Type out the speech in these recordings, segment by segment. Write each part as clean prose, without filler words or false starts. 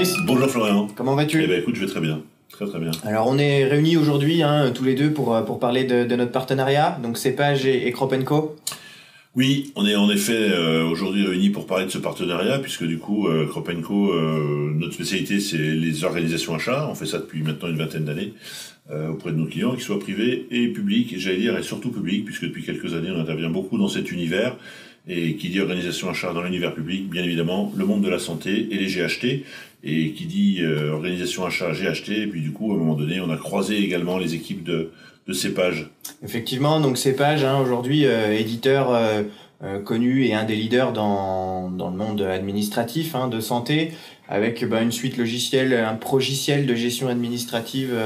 Fabrice. Bonjour Florian. Comment vas-tu? Eh ben écoute, je vais très bien. Très très bien. Alors on est réunis aujourd'hui tous les deux pour parler de notre partenariat, donc Cepage et Crop & Co. Oui, on est en effet aujourd'hui réunis pour parler de ce partenariat, puisque du coup, Crop & Co, notre spécialité, c'est les organisations achats. On fait ça depuis maintenant une vingtaine d'années auprès de nos clients, qu'ils soient privés et publics, et j'allais dire, et surtout publics, puisque depuis quelques années, on intervient beaucoup dans cet univers. Et qui dit organisation achat dans l'univers public, bien évidemment, le monde de la santé et les GHT. Et qui dit organisation achat, GHT, et puis du coup, à un moment donné, on a croisé également les équipes de Cepage. Effectivement, donc Cepage, aujourd'hui, éditeur connu et un des leaders dans le monde administratif de santé, avec une suite logicielle, un progiciel de gestion administrative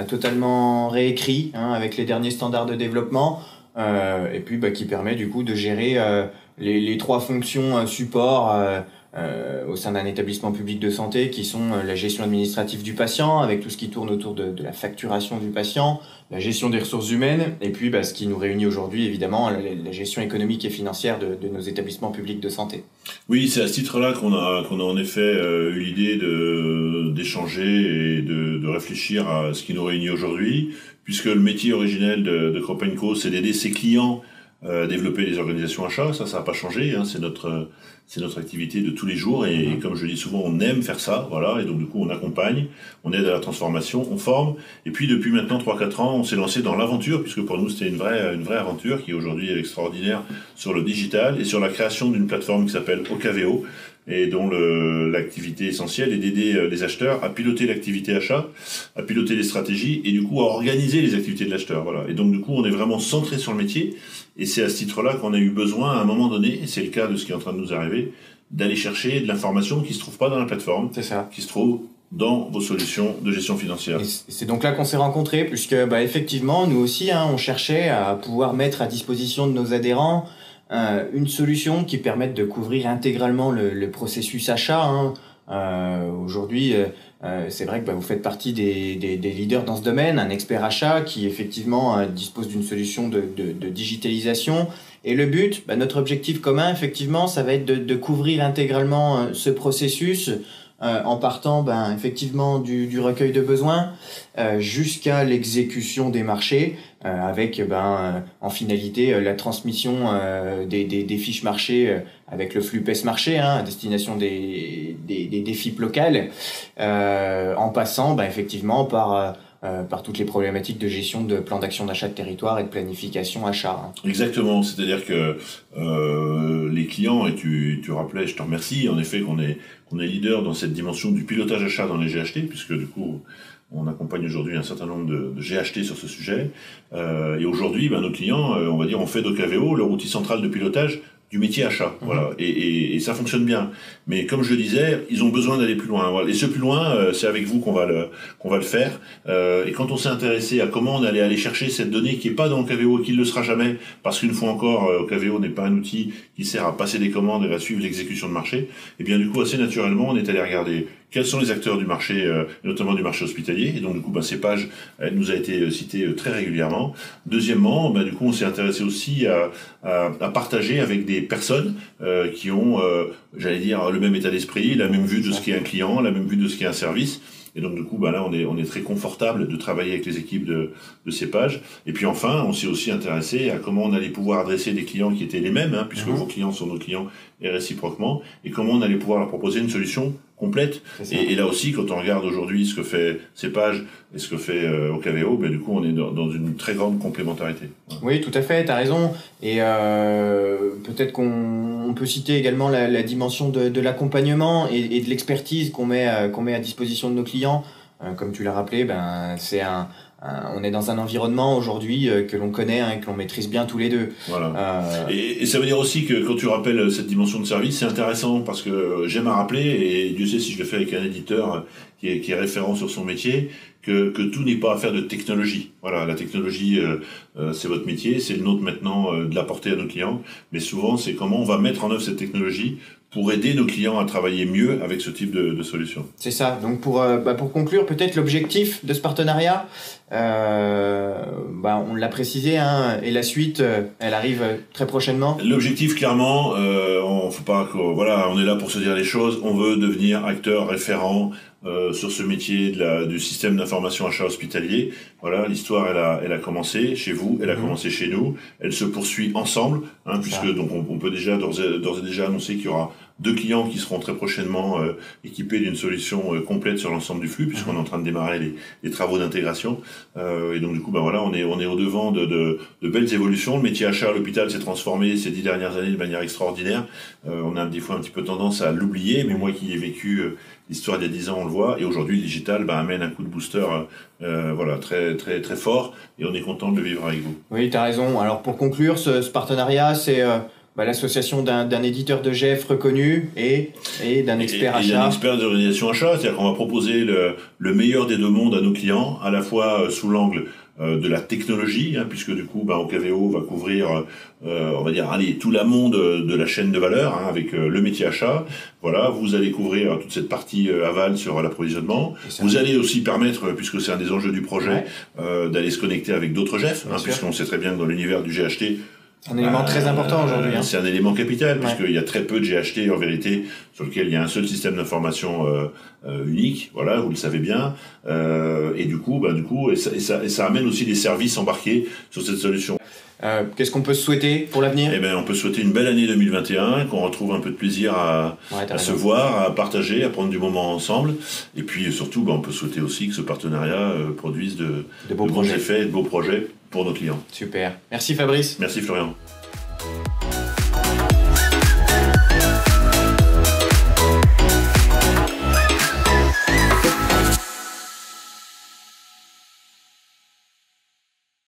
totalement réécrit, avec les derniers standards de développement. Et puis qui permet du coup de gérer les trois fonctions support au sein d'un établissement public de santé, qui sont la gestion administrative du patient, avec tout ce qui tourne autour de la facturation du patient, la gestion des ressources humaines, et puis ce qui nous réunit aujourd'hui, évidemment, la gestion économique et financière de nos établissements publics de santé. Oui, c'est à ce titre-là qu'on a en effet eu l'idée d'échanger et de réfléchir à ce qui nous réunit aujourd'hui, puisque le métier originel de Crop & Co, c'est d'aider ses clients à développer les organisations achats. Ça n'a pas changé, c'est notre activité de tous les jours, et comme je le dis souvent, on aime faire ça, voilà, et donc du coup on accompagne, on aide à la transformation, on forme, et puis depuis maintenant 3-4 ans, on s'est lancé dans l'aventure, puisque pour nous c'était une vraie aventure qui aujourd'hui est extraordinaire sur le digital et sur la création d'une plateforme qui s'appelle Ocaveo, et dont l'activité essentielle est d'aider les acheteurs à piloter l'activité achat, à piloter les stratégies, et du coup à organiser les activités de l'acheteur, voilà. Et donc du coup on est vraiment centré sur le métier, et c'est à ce titre-là qu'on a eu besoin à un moment donné, et c'est le cas de ce qui est en train de nous arriver, d'aller chercher de l'information qui se trouve pas dans la plateforme, c'est ça, qui se trouve dans vos solutions de gestion financière. Et c'est donc là qu'on s'est rencontrés, puisque effectivement nous aussi on cherchait à pouvoir mettre à disposition de nos adhérents une solution qui permette de couvrir intégralement le processus achat. Aujourd'hui, c'est vrai que vous faites partie des leaders dans ce domaine, un expert achat qui effectivement dispose d'une solution de digitalisation. Et le but, notre objectif commun, effectivement, ça va être de couvrir intégralement ce processus, en partant effectivement du recueil de besoins jusqu'à l'exécution des marchés, avec en finalité la transmission des fiches marchés avec le flux PES marché à destination des FIP locales, en passant effectivement par toutes les problématiques de gestion de plan d'action d'achat de territoire et de planification achat. Exactement, c'est-à-dire que les clients, et tu rappelais, je te remercie, en effet qu'on est leader dans cette dimension du pilotage achat dans les GHT, puisque du coup on accompagne aujourd'hui un certain nombre de GHT sur ce sujet, et aujourd'hui nos clients, on va dire, on fait d'Ocaveo leur outil central de pilotage du métier achat, voilà, et ça fonctionne bien. Mais comme je le disais, ils ont besoin d'aller plus loin. Voilà. Et ce plus loin, c'est avec vous qu'on va le faire. Et quand on s'est intéressé à comment on allait aller chercher cette donnée qui est pas dans Ocaveo et qui ne le sera jamais, parce qu'une fois encore, Ocaveo n'est pas un outil qui sert à passer des commandes et à suivre l'exécution de marché. Et bien du coup, assez naturellement, on est allé regarder quels sont les acteurs du marché, notamment du marché hospitalier. Et donc du coup, Cepage nous a été cité très régulièrement. Deuxièmement, du coup, on s'est intéressé aussi à partager avec des personnes qui ont, j'allais dire, le même état d'esprit, la même vue de ce qu'est un client, la même vue de ce qu'est un service. Et donc du coup, là, on est très confortable de travailler avec les équipes de Cepage. Et puis enfin, on s'est aussi intéressé à comment on allait pouvoir adresser des clients qui étaient les mêmes, puisque vos clients sont nos clients et réciproquement, et comment on allait pouvoir leur proposer une solution complète. Et là aussi, quand on regarde aujourd'hui ce que fait Cepage et ce que fait Ocaveo, du coup, on est dans une très grande complémentarité. Voilà. Oui, tout à fait, tu as raison. Et peut-être qu'on peut citer également la dimension de l'accompagnement et de l'expertise qu'on met à disposition de nos clients. Comme tu l'as rappelé, on est dans un environnement aujourd'hui que l'on connaît et que l'on maîtrise bien tous les deux. Voilà. Et ça veut dire aussi que quand tu rappelles cette dimension de service, c'est intéressant parce que j'aime à rappeler, et Dieu sait si je le fais avec un éditeur qui est référent sur son métier, que tout n'est pas affaire de technologie. Voilà, la technologie, c'est votre métier, c'est le nôtre maintenant de l'apporter à nos clients, mais souvent c'est comment on va mettre en œuvre cette technologie pour aider nos clients à travailler mieux avec ce type de solution. C'est ça. Donc pour conclure, peut-être l'objectif de ce partenariat, On l'a précisé, hein, et la suite, elle arrive très prochainement. L'objectif, clairement, faut pas voilà, on est là pour se dire les choses. On veut devenir acteur référent sur ce métier du système d'information achat hospitalier. Voilà, l'histoire, elle a commencé chez vous, elle a commencé chez nous, elle se poursuit ensemble, hein, puisque donc on peut déjà d'ores et déjà annoncer qu'il y aura 2 clients qui seront très prochainement équipés d'une solution complète sur l'ensemble du flux, puisqu'on est en train de démarrer les travaux d'intégration. Et donc du coup, voilà, on est au devant de belles évolutions. Le métier achat à l'hôpital s'est transformé ces 10 dernières années de manière extraordinaire. On a des fois un petit peu tendance à l'oublier, mais moi qui ai vécu l'histoire d'il y a 10 ans, on le voit. Et aujourd'hui, le digital amène un coup de booster voilà, très, très, très fort. Et on est content de le vivre avec vous. Oui, tu as raison. Alors pour conclure, ce partenariat, c'est l'association d'un éditeur de GF reconnu et d'un expert achat. Et d'un expert d'organisation achat. C'est-à-dire qu'on va proposer le meilleur des 2 mondes à nos clients, à la fois sous l'angle de la technologie, hein, puisque du coup, Ocaveo va couvrir, on va dire, tout l'amont de la chaîne de valeur, hein, avec le métier achat. Voilà, vous allez couvrir toute cette partie aval sur l'approvisionnement. Vous allez aussi permettre, puisque c'est un des enjeux du projet, d'aller se connecter avec d'autres GF, hein, puisqu'on sait très bien que dans l'univers du GHT, un élément très important aujourd'hui. C'est un élément capital, puisqu'il y a très peu de GHT en vérité sur lequel il y a un seul système d'information unique. Voilà, vous le savez bien. Et du coup, ça amène aussi des services embarqués sur cette solution. Qu'est-ce qu'on peut se souhaiter pour l'avenir ? On peut souhaiter une belle année 2021, qu'on retrouve un peu de plaisir à se voir, à partager, à prendre du moment ensemble. Et puis surtout, on peut souhaiter aussi que ce partenariat produise de bons effets, de beaux projets pour nos clients. Super. Merci Fabrice. Merci Florian.